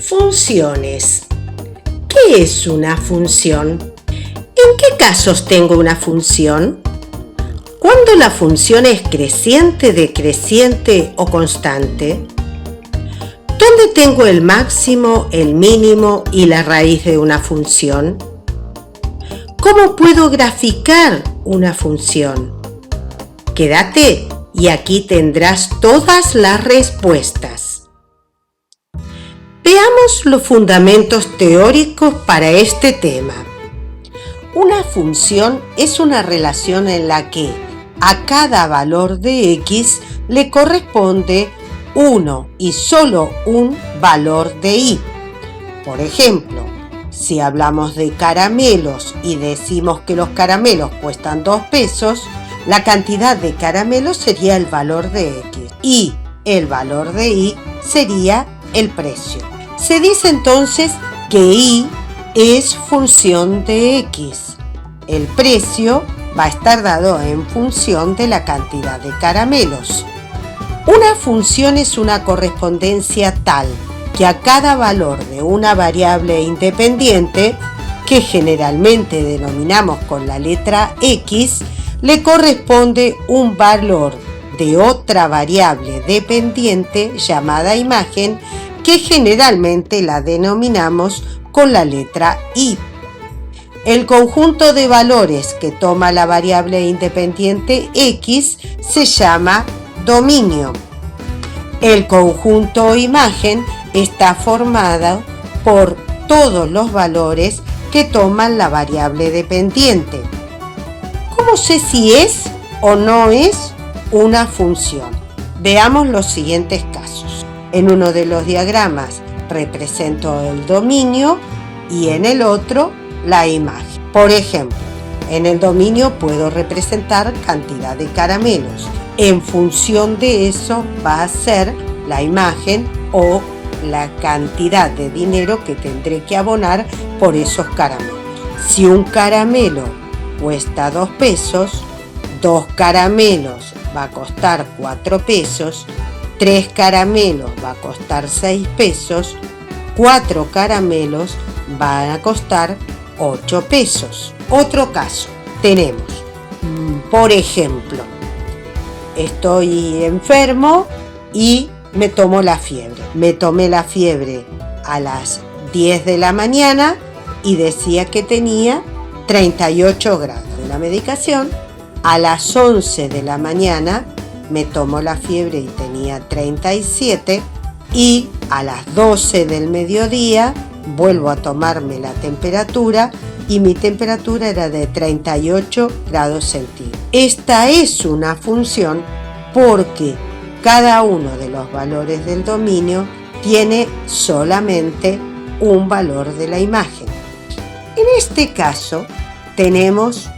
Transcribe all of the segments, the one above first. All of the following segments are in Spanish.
Funciones. ¿Qué es una función? ¿En qué casos tengo una función? ¿Cuándo la función es creciente, decreciente o constante? ¿Dónde tengo el máximo, el mínimo y la raíz de una función? ¿Cómo puedo graficar una función? Quédate y aquí tendrás todas las respuestas. Veamos los fundamentos teóricos para este tema. Una función es una relación en la que a cada valor de x le corresponde uno y solo un valor de y. Por ejemplo, si hablamos de caramelos y decimos que los caramelos cuestan 2 pesos, la cantidad de caramelos sería el valor de x y el valor de y sería el precio. Se dice entonces que y es función de x. El precio va a estar dado en función de la cantidad de caramelos. Una función es una correspondencia tal que a cada valor de una variable independiente, que generalmente denominamos con la letra x, le corresponde un valor de otra variable dependiente llamada imagen, que generalmente la denominamos con la letra y. El conjunto de valores que toma la variable independiente x se llama dominio. El conjunto imagen está formado por todos los valores que toman la variable dependiente. ¿Cómo sé si es o no es una función? Veamos los siguientes casos. En uno de los diagramas represento el dominio y en el otro la imagen. Por ejemplo, en el dominio puedo representar cantidad de caramelos. En función de eso va a ser la imagen o la cantidad de dinero que tendré que abonar por esos caramelos. Si un caramelo cuesta 2 pesos, 2 caramelos va a costar 4 pesos, 3 caramelos va a costar 6 pesos, 4 caramelos van a costar 8 pesos. Otro caso, tenemos, por ejemplo, estoy enfermo y me tomo la fiebre. Me tomé la fiebre a las 10 de la mañana y decía que tenía 38 grados. La medicación, a las 11 de la mañana me tomó la fiebre y tenía 37 y a las 12 del mediodía vuelvo a tomarme la temperatura y mi temperatura era de 38 grados centígrados. Esta es una función porque cada uno de los valores del dominio tiene solamente un valor de la imagen. En este caso tenemos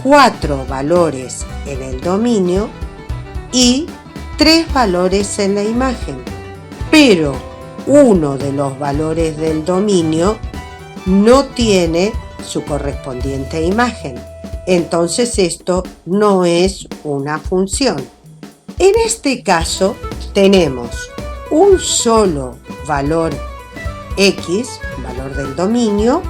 4 valores en el dominio y 3 valores en la imagen, pero uno de los valores del dominio no tiene su correspondiente imagen. Entonces esto no es una función. En este caso tenemos un solo valor x, valor del dominio,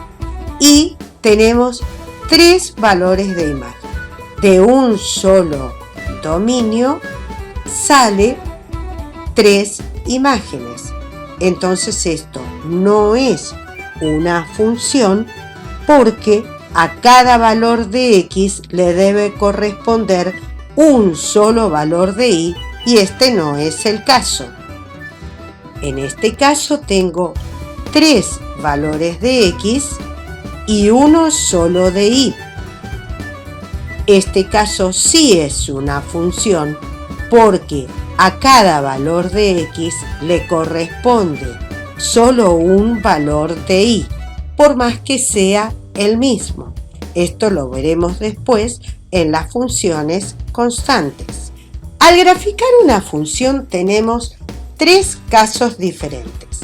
y tenemos 3 valores de imagen. De un solo dominio sale 3 imágenes. Entonces esto no es una función porque a cada valor de x le debe corresponder un solo valor de y este no es el caso. En este caso tengo 3 valores de x y uno solo de y. Este caso sí es una función porque a cada valor de x le corresponde solo un valor de y, por más que sea el mismo. Esto lo veremos después en las funciones constantes. Al graficar una función tenemos 3 casos diferentes.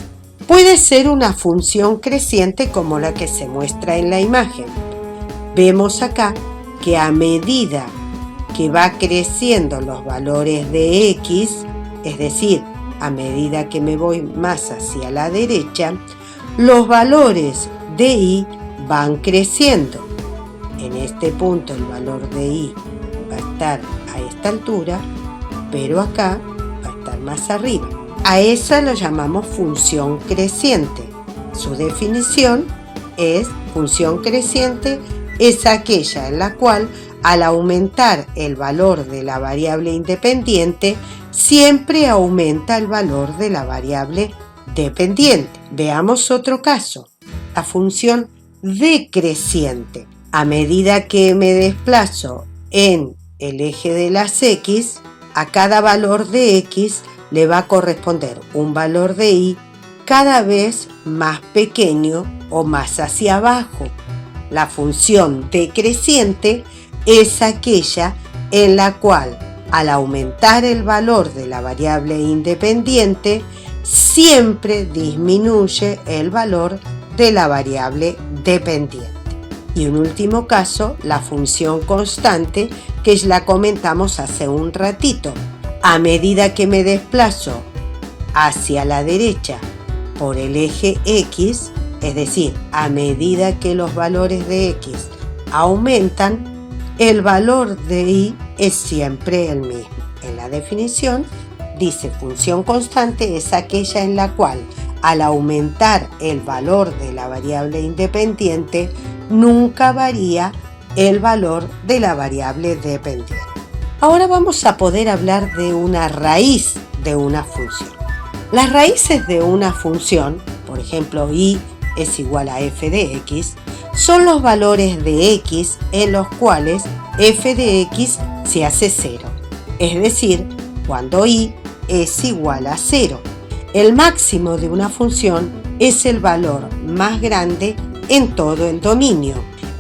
Puede ser una función creciente como la que se muestra en la imagen. Vemos acá que a medida que va creciendo los valores de x, es decir, a medida que me voy más hacia la derecha, los valores de y van creciendo. En este punto el valor de y va a estar a esta altura, pero acá va a estar más arriba. A esa lo llamamos función creciente. Su definición es: función creciente es aquella en la cual, al aumentar el valor de la variable independiente, siempre aumenta el valor de la variable dependiente. Veamos otro caso. La función decreciente. A medida que me desplazo en el eje de las x, a cada valor de x le va a corresponder un valor de y cada vez más pequeño o más hacia abajo. La función decreciente es aquella en la cual, al aumentar el valor de la variable independiente, siempre disminuye el valor de la variable dependiente. Y un último caso, la función constante, que la comentamos hace un ratito. A medida que me desplazo hacia la derecha por el eje x, es decir, a medida que los valores de x aumentan, el valor de y es siempre el mismo. En la definición dice: función constante es aquella en la cual, al aumentar el valor de la variable independiente, nunca varía el valor de la variable dependiente. Ahora vamos a poder hablar de una raíz de una función. Las raíces de una función, por ejemplo, y es igual a f de x, son los valores de x en los cuales f de x se hace 0, es decir, cuando y es igual a 0. El máximo de una función es el valor más grande en todo el dominio.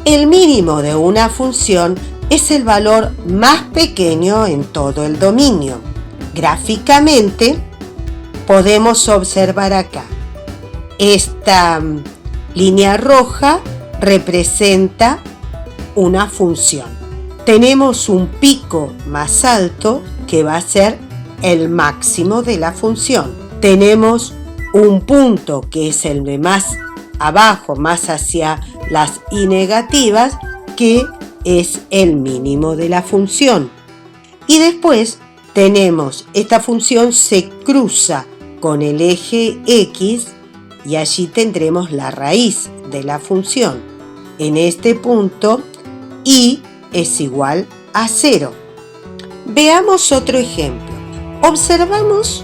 El mínimo de una función es el valor más pequeño en todo el dominio. Gráficamente podemos observar acá. Esta línea roja representa una función. Tenemos un pico más alto que va a ser el máximo de la función. Tenemos un punto que es el de más abajo, más hacia las y negativas, que es el mínimo de la función. Y después tenemos, esta función se cruza con el eje x y allí tendremos la raíz de la función. En este punto, y es igual a 0. Veamos otro ejemplo. Observamos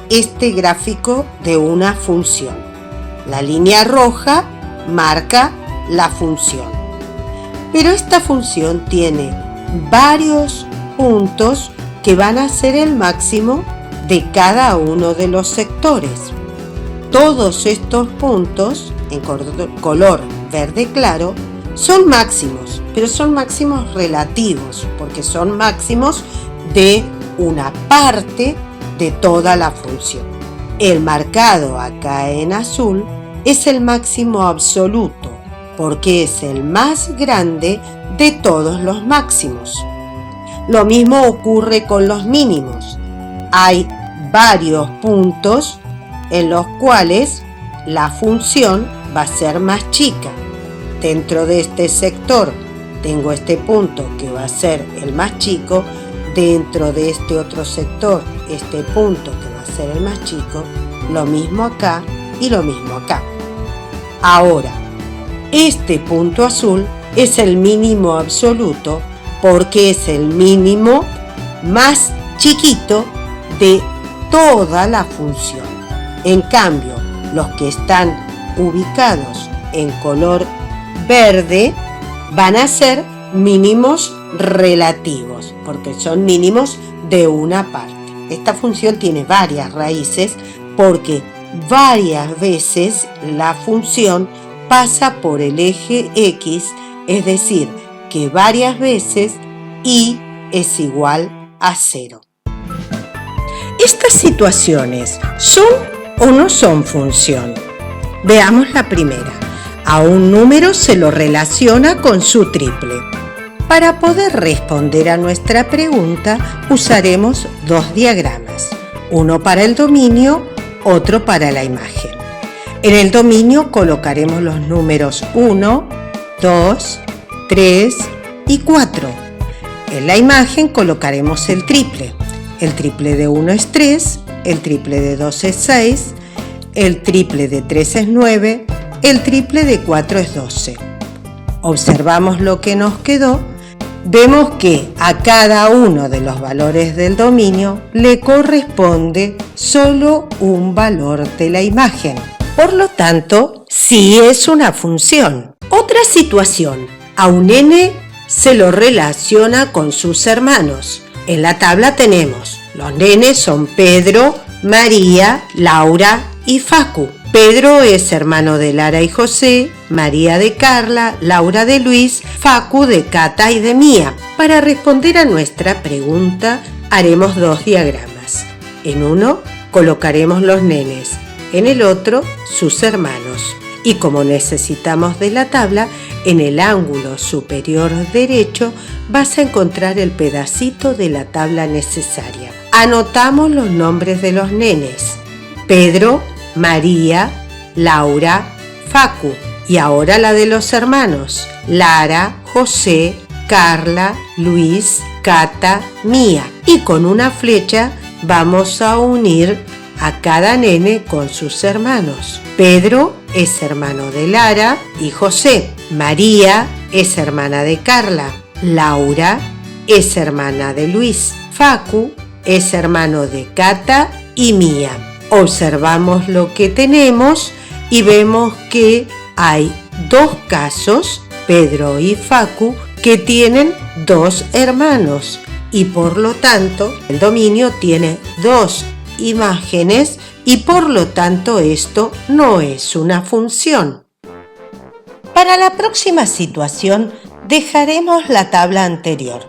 este gráfico de una función. La línea roja marca la función. Pero esta función tiene varios puntos que van a ser el máximo de cada uno de los sectores. Todos estos puntos, en color verde claro, son máximos, pero son máximos relativos, porque son máximos de una parte de toda la función. El marcado acá en azul es el máximo absoluto, porque es el más grande de todos los máximos. Lo mismo ocurre con los mínimos. Hay varios puntos en los cuales la función va a ser más chica. Dentro de este sector tengo este punto que va a ser el más chico. Dentro de este otro sector, este punto que va a ser el más chico. Lo mismo acá y lo mismo acá. Ahora, este punto azul es el mínimo absoluto porque es el mínimo más chiquito de toda la función. En cambio, los que están ubicados en color verde van a ser mínimos relativos, porque son mínimos de una parte. Esta función tiene varias raíces porque varias veces la función pasa por el eje x, es decir, que varias veces y es igual a 0. ¿Estas situaciones son o no son función? Veamos la primera. A un número se lo relaciona con su triple. Para poder responder a nuestra pregunta, usaremos dos diagramas. uno para el dominio, otro para la imagen. En el dominio colocaremos los números 1, 2, 3 y 4. En la imagen colocaremos el triple. El triple de 1 es 3, el triple de 2 es 6, el triple de 3 es 9, el triple de 4 es 12. Observamos lo que nos quedó. Vemos que a cada uno de los valores del dominio le corresponde solo un valor de la imagen. Por lo tanto, sí es una función. Otra situación, a un nene se lo relaciona con sus hermanos. En la tabla tenemos, los nenes son Pedro, María, Laura y Facu. Pedro es hermano de Lara y José, María de Carla, Laura de Luis, Facu de Cata y de Mía. Para responder a nuestra pregunta, haremos dos diagramas. En uno colocaremos los nenes, en el otro sus hermanos. Y como necesitamos de la tabla, en el ángulo superior derecho vas a encontrar el pedacito de la tabla necesaria. Anotamos los nombres de los nenes: Pedro, María, Laura, Facu. Y ahora la de los hermanos: Lara, José, Carla, Luis, Cata, Mía. Y con una flecha vamos a unir a cada nene con sus hermanos. Pedro es hermano de Lara y José. María es hermana de Carla. Laura es hermana de Luis. Facu es hermano de Cata y Mía. Observamos lo que tenemos y vemos que hay dos casos, Pedro y Facu, que tienen dos hermanos y por lo tanto el dominio tiene dos imágenes y por lo tanto esto no es una función. Para la próxima situación dejaremos la tabla anterior,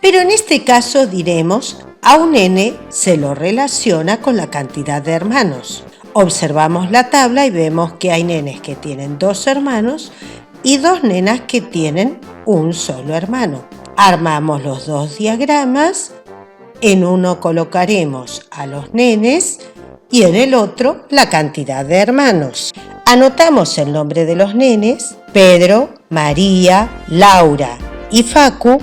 pero en este caso diremos: a un nene se lo relaciona con la cantidad de hermanos. Observamos la tabla y vemos que hay nenes que tienen dos hermanos y dos nenas que tienen un solo hermano. Armamos los dos diagramas. En uno colocaremos a los nenes y en el otro la cantidad de hermanos. Anotamos el nombre de los nenes: Pedro, María, Laura y Facu.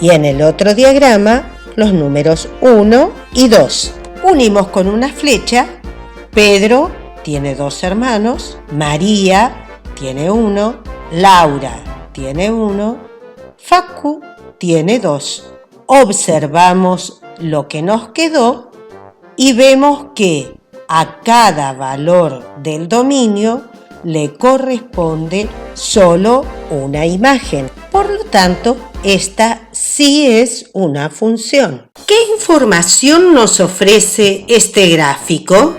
Y en el otro diagrama los números 1 y 2. Unimos con una flecha. Pedro tiene dos hermanos, María tiene uno, Laura tiene uno, Facu tiene dos. Observamos lo que nos quedó y vemos que a cada valor del dominio le corresponde solo una imagen. Por lo tanto, esta sí es una función. ¿Qué información nos ofrece este gráfico?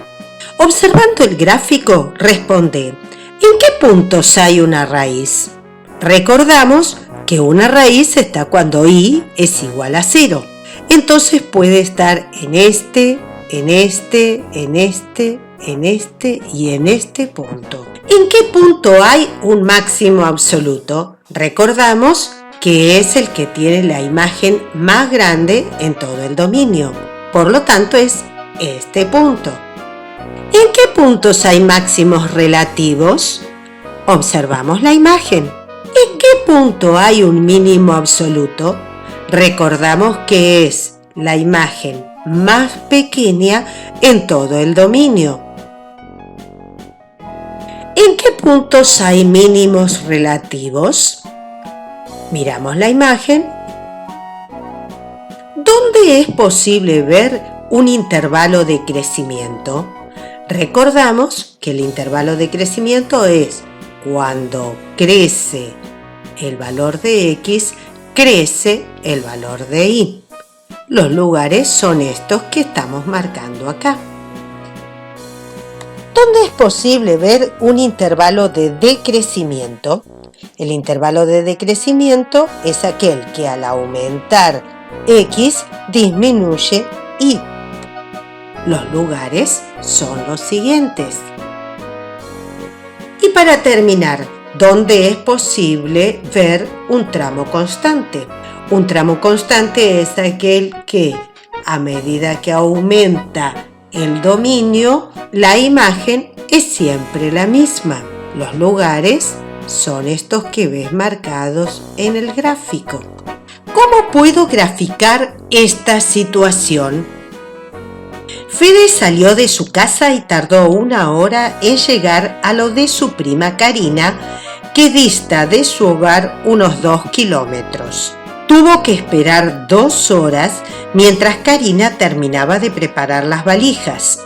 Observando el gráfico, responde: ¿en qué puntos hay una raíz? Recordamos que una raíz está cuando i es igual a 0. Entonces puede estar en este, en este, en este, en este y en este punto. ¿En qué punto hay un máximo absoluto? Recordamos que es el que tiene la imagen más grande en todo el dominio. Por lo tanto, es este punto. ¿En qué puntos hay máximos relativos? Observamos la imagen. ¿En qué punto hay un mínimo absoluto? Recordamos que es la imagen más pequeña en todo el dominio. ¿En qué puntos hay mínimos relativos? Miramos la imagen. ¿Dónde es posible ver un intervalo de crecimiento? Recordamos que el intervalo de crecimiento es cuando crece el valor de X, crece el valor de Y. Los lugares son estos que estamos marcando acá. ¿Dónde es posible ver un intervalo de decrecimiento? El intervalo de decrecimiento es aquel que al aumentar X disminuye Y. Los lugares son los siguientes. Y para terminar, ¿dónde es posible ver un tramo constante? Un tramo constante es aquel que a medida que aumenta el dominio, la imagen es siempre la misma. Los lugares son estos que ves marcados en el gráfico. ¿Cómo puedo graficar esta situación? Fede salió de su casa y tardó 1 hora en llegar a lo de su prima Karina, que dista de su hogar unos 2 kilómetros. Tuvo que esperar 2 horas mientras Karina terminaba de preparar las valijas.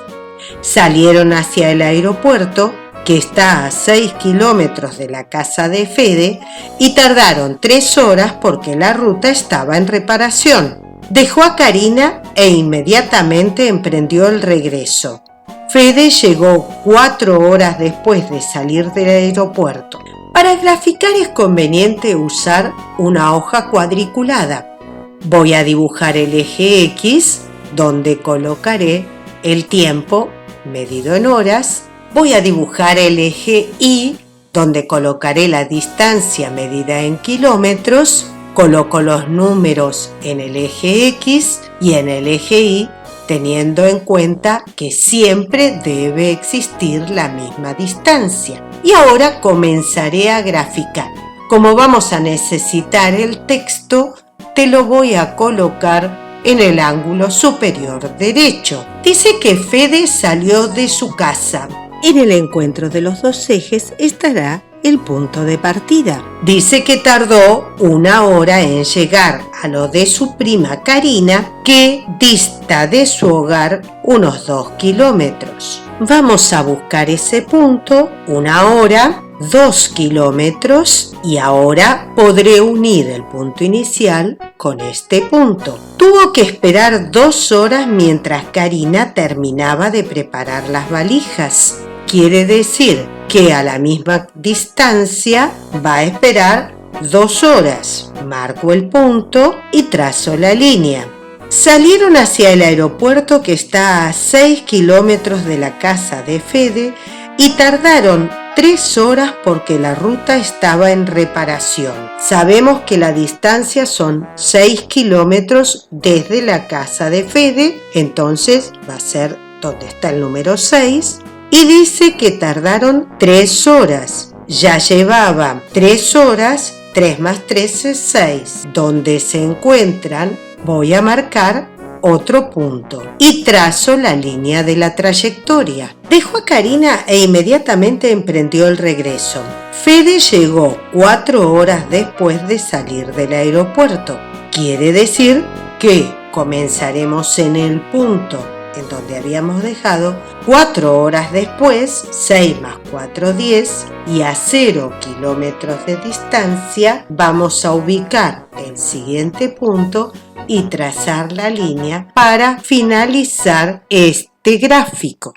Salieron hacia el aeropuerto, que está a 6 kilómetros de la casa de Fede, y tardaron 3 horas porque la ruta estaba en reparación. Dejó a Karina e inmediatamente emprendió el regreso. Fede llegó 4 horas después de salir del aeropuerto. Para graficar es conveniente usar una hoja cuadriculada. Voy a dibujar el eje X, donde colocaré el tiempo medido en horas. Voy a dibujar el eje Y, donde colocaré la distancia medida en kilómetros. Coloco los números en el eje X y en el eje Y, teniendo en cuenta que siempre debe existir la misma distancia. Y ahora comenzaré a graficar. Como vamos a necesitar el texto, te lo voy a colocar en el ángulo superior derecho. Dice que Fede salió de su casa. En el encuentro de los dos ejes estará el punto de partida. Dice que tardó 1 hora en llegar a lo de su prima Karina, que dista de su hogar unos 2 kilómetros. Vamos a buscar ese punto, 1 hora, 2 kilómetros, y ahora podré unir el punto inicial con este punto. Tuvo que esperar 2 horas mientras Karina terminaba de preparar las valijas. Quiere decir que a la misma distancia va a esperar 2 horas. Marco el punto y trazo la línea. Salieron hacia el aeropuerto, que está a 6 kilómetros de la casa de Fede, y tardaron 3 horas porque la ruta estaba en reparación. Sabemos que la distancia son 6 kilómetros desde la casa de Fede, entonces va a ser donde está el número 6. Y dice que tardaron 3 horas. Ya llevaba 3 horas, 3 más 3 es 6. Donde se encuentran, voy a marcar otro punto y trazo la línea de la trayectoria. Dejó a Karina e inmediatamente emprendió el regreso. Fede llegó 4 horas después de salir del aeropuerto. Quiere decir que comenzaremos en el punto en donde habíamos dejado 4 horas después. 6 más 4, 10, y a 0 kilómetros de distancia vamos a ubicar el siguiente punto y trazar la línea para finalizar este gráfico.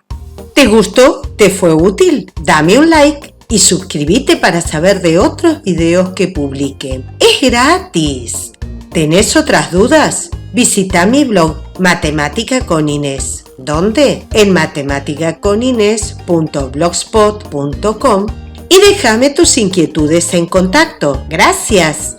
¿Te gustó? ¿Te fue útil? Dame un like y suscríbete para saber de otros videos que publique. ¡Es gratis! ¿Tenés otras dudas? Visita mi blog Matemática con Inés. ¿Dónde? En matemáticaconinés.blogspot.com, y déjame tus inquietudes en contacto. ¡Gracias!